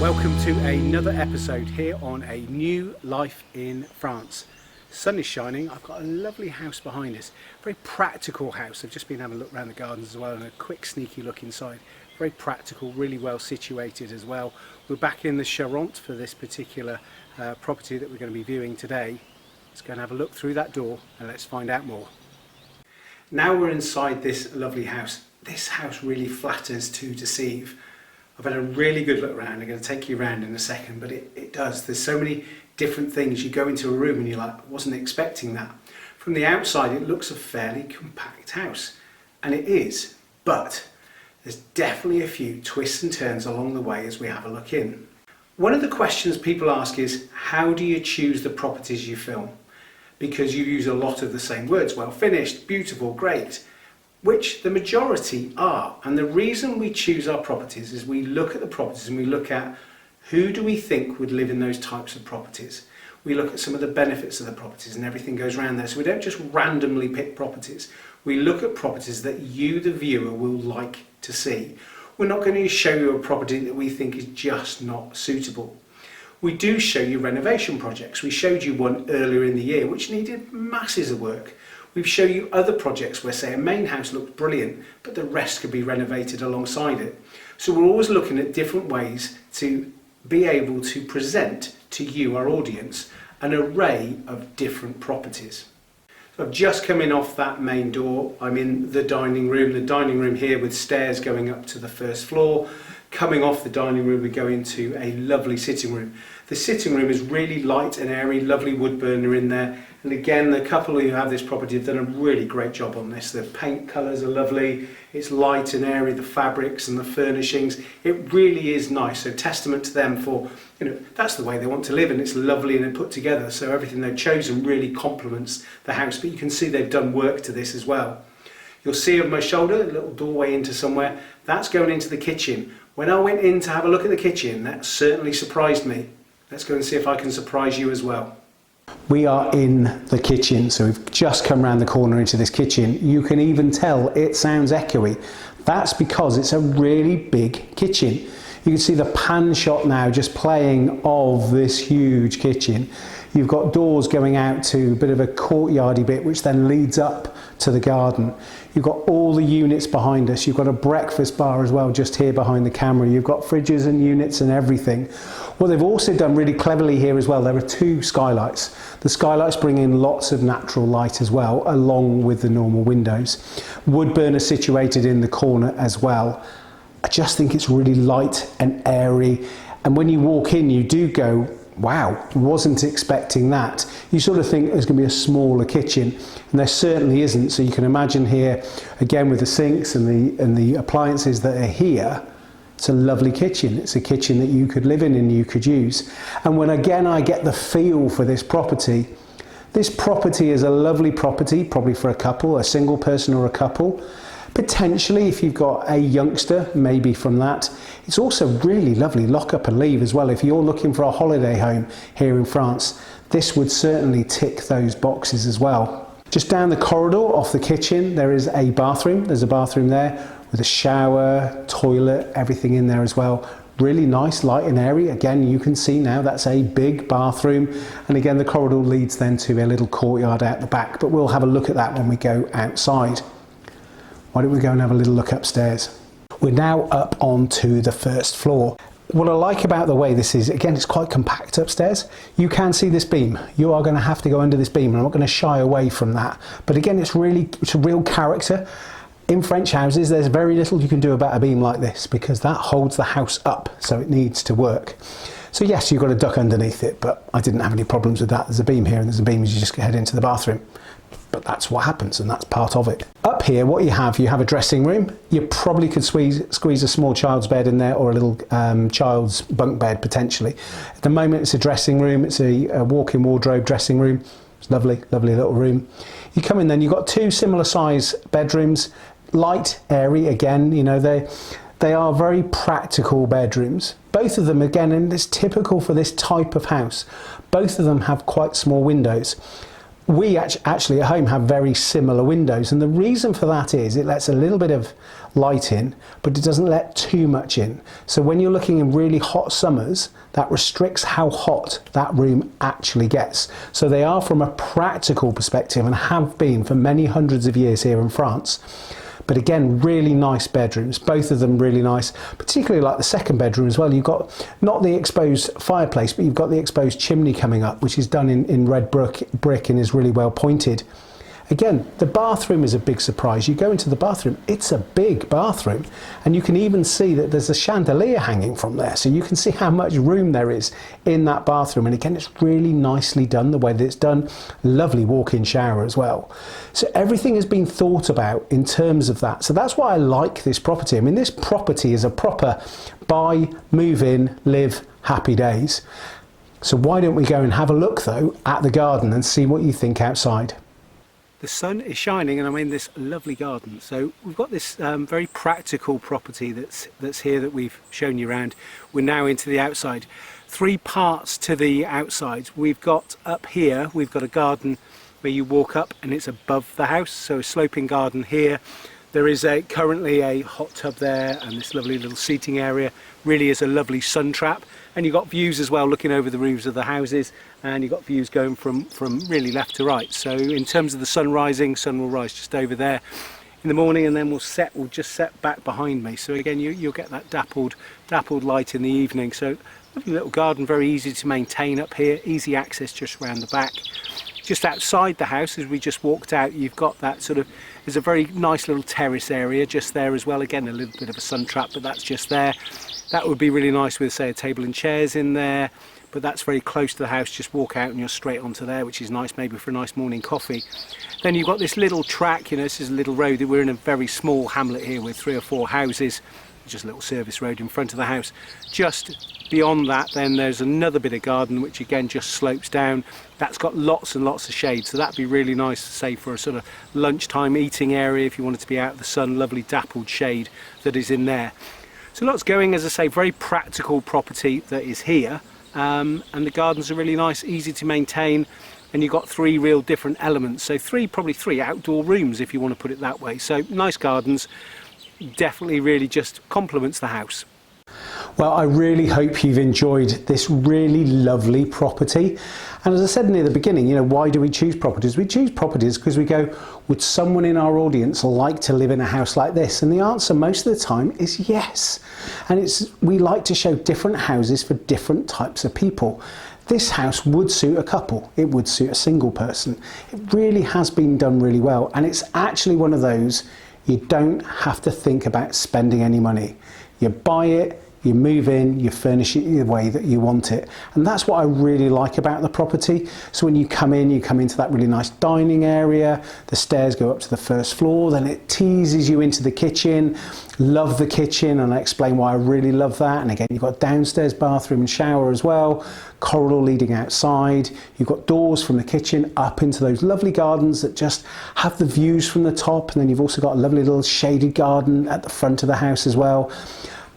Welcome to another episode here on A New Life in France. Sun is shining. I've got a lovely house behind us. Very practical house. I've just been having a look around the gardens as well and a quick sneaky look inside. Very practical, really well situated as well. We're back in the Charente for this particular property that we're going to be viewing today. Let's go and have a look through that door and let's find out more. Now we're inside this lovely house. This house really flatters to deceive. I've had a really good look around. I'm going to take you around in a second, but it does. There's so many different things. You go into a room and you're like, I wasn't expecting that. From the outside, it looks a fairly compact house, and it is, but there's definitely a few twists and turns along the way as we have a look in. One of the questions people ask is, how do you choose the properties you film? Because you use a lot of the same words, well finished, beautiful, great, which the majority are. And the reason we choose our properties is we look at the properties and we look at who do we think would live in those types of properties. We look at some of the benefits of the properties and everything goes around there. So we don't just randomly pick properties. We look at properties that you, the viewer, will like to see. We're not going to show you a property that we think is just not suitable. We do show you renovation projects. We showed you one earlier in the year which needed masses of work. We've shown you other projects where, say, a main house looked brilliant, but the rest could be renovated alongside it. So we're always looking at different ways to be able to present to you, our audience, an array of different properties. So I've just come in off that main door. I'm in the dining room here with stairs going up to the first floor. Coming off the dining room, we go into a lovely sitting room. The sitting room is really light and airy, lovely wood burner in there. And again, the couple who have this property have done a really great job on this. The paint colours are lovely, it's light and airy, the fabrics and the furnishings. It really is nice, so testament to them for, that's the way they want to live, and it's lovely and put together. So everything they've chosen really complements the house, but you can see they've done work to this as well. You'll see over my shoulder, a little doorway into somewhere, that's going into the kitchen. When I went in to have a look at the kitchen, that certainly surprised me. Let's go and see if I can surprise you as well. We are in the kitchen, so we've just come around the corner into this kitchen. You can even tell it sounds echoey. That's because it's a really big kitchen. You can see the pan shot now just playing of this huge kitchen. You've got doors going out to a bit of a courtyardy bit which then leads up to the garden. You've got all the units behind us. You've got a breakfast bar as well just here behind the camera. You've got fridges and units and everything. What they've also done really cleverly here as well, there are two skylights. The skylights bring in lots of natural light as well, along with the normal windows. Wood burner situated in the corner as well. I just think it's really light and airy. And when you walk in, you do go, wow, wasn't expecting that. You sort of think there's going to be a smaller kitchen, and there certainly isn't. So you can imagine here, again with the sinks and the appliances that are here, it's a lovely kitchen. It's a kitchen that you could live in and you could use. And when again I get the feel for this property is a lovely property, probably for a couple, a single person or a couple. Potentially, if you've got a youngster, maybe from that. It's also really lovely lock up and leave as well. If you're looking for a holiday home here in France, this would certainly tick those boxes as well. Just down the corridor off the kitchen, there is a bathroom. There's a bathroom there with a shower, toilet, everything in there as well. Really nice, light and airy. Again, you can see now that's a big bathroom. And again, the corridor leads then to a little courtyard out the back, but we'll have a look at that when we go outside. Why don't we go and have a little look upstairs? We're now up onto the first floor. What I like about the way this is, again, it's quite compact upstairs. You can see this beam. You are going to have to go under this beam, and I'm not going to shy away from that. But again, it's a real character. In French houses, there's very little you can do about a beam like this because that holds the house up, so it needs to work. So yes, you've got a duck underneath it, but I didn't have any problems with that. There's a beam here and there's a beam as you just head into the bathroom. But that's what happens, and that's part of it. Up here, what you have a dressing room. You probably could squeeze a small child's bed in there, or a little child's bunk bed potentially. At the moment, it's a dressing room. It's a walk-in wardrobe dressing room. It's lovely, lovely little room. You come in then, you've got two similar size bedrooms, light, airy. Again, they are very practical bedrooms. Both of them, again, and it's typical for this type of house. Both of them have quite small windows. we actually at home have very similar windows, and the reason for that is it lets a little bit of light in, but it doesn't let too much in. So when you're looking in really hot summers, that restricts how hot that room actually gets. So they are, from a practical perspective, and have been for many hundreds of years here in France. But again, really nice bedrooms, both of them really nice, particularly like the second bedroom as well. You've got not the exposed fireplace, but you've got the exposed chimney coming up, which is done in red brick and is really well pointed. Again, the bathroom is a big surprise. You go into the bathroom, it's a big bathroom, and you can even see that there's a chandelier hanging from there, so you can see how much room there is in that bathroom. And again, it's really nicely done the way that it's done. Lovely walk-in shower as well. So everything has been thought about in terms of that. So that's why I like this property. I mean, this property is a proper buy, move in, live, happy days. So why don't we go and have a look though at the garden and see what you think outside. The sun is shining and I'm in this lovely garden. So we've got this very practical property that's here that we've shown you around. We're now into the outside. 3 parts to the outside. We've got up here, we've got a garden where you walk up and it's above the house. So a sloping garden here. There is currently a hot tub there and this lovely little seating area. Really is a lovely sun trap. And you've got views as well looking over the roofs of the houses, and you've got views going from really left to right. So in terms of the sun rising, sun will rise just over there in the morning, and then we'll just set back behind me. So again, you'll get that dappled light in the evening. So lovely little garden, very easy to maintain up here, easy access just around the back. Just outside the house, as we just walked out, you've got that sort of, there's a very nice little terrace area just there as well. Again, a little bit of a sun trap, but that's just there. That would be really nice with, say, a table and chairs in there, but that's very close to the house. Just walk out and you're straight onto there, which is nice maybe for a nice morning coffee. Then you've got this little track, you know, this is a little road. We're in a very small hamlet here with 3 or 4 houses, just a little service road in front of the house. Just beyond that, then there's another bit of garden, which again just slopes down. That's got lots and lots of shade, so that'd be really nice to say for a sort of lunchtime eating area if you wanted to be out in the sun. Lovely dappled shade that is in there. So lots going, as I say, very practical property that is here, and the gardens are really nice, easy to maintain, and you've got 3 real different elements. So probably three outdoor rooms if you want to put it that way. So nice gardens, definitely really just complements the house. Well, I really hope you've enjoyed this really lovely property. And as I said near the beginning, you know, why do we choose properties? We choose properties because we go, would someone in our audience like to live in a house like this? And the answer most of the time is yes. And we like to show different houses for different types of people. This house would suit a couple, it would suit a single person. It really has been done really well. And it's actually one of those, you don't have to think about spending any money. You buy it, you move in, you furnish it the way that you want it. And that's what I really like about the property. So when you come into that really nice dining area, the stairs go up to the first floor, then it teases you into the kitchen. Love the kitchen, and I explain why I really love that. And again, you've got downstairs bathroom and shower as well, corridor leading outside. You've got doors from the kitchen up into those lovely gardens that just have the views from the top. And then you've also got a lovely little shaded garden at the front of the house as well.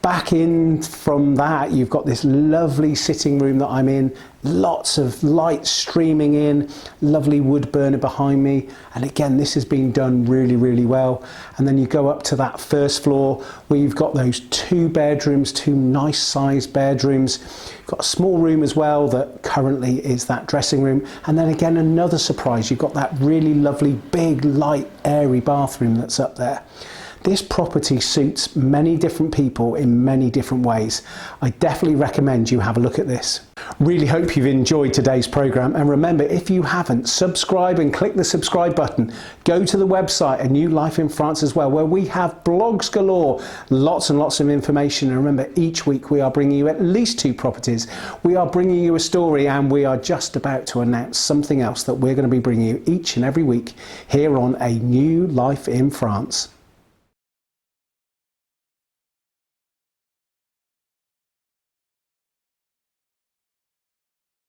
Back in from that, you've got this lovely sitting room that I'm in, lots of light streaming in, lovely wood burner behind me, and again this has been done really, really well. And then you go up to that first floor where you've got those 2 bedrooms, 2 nice sized bedrooms. You've got a small room as well that currently is that dressing room, and then again another surprise, you've got that really lovely big light airy bathroom that's up there. This property suits many different people in many different ways. I definitely recommend you have a look at this. Really hope you've enjoyed today's programme, and remember, if you haven't, subscribe and click the subscribe button. Go to the website A New Life in France as well, where we have blogs galore, lots and lots of information. And remember, each week we are bringing you at least 2 properties. We are bringing you a story, and we are just about to announce something else that we're going to be bringing you each and every week here on A New Life in France.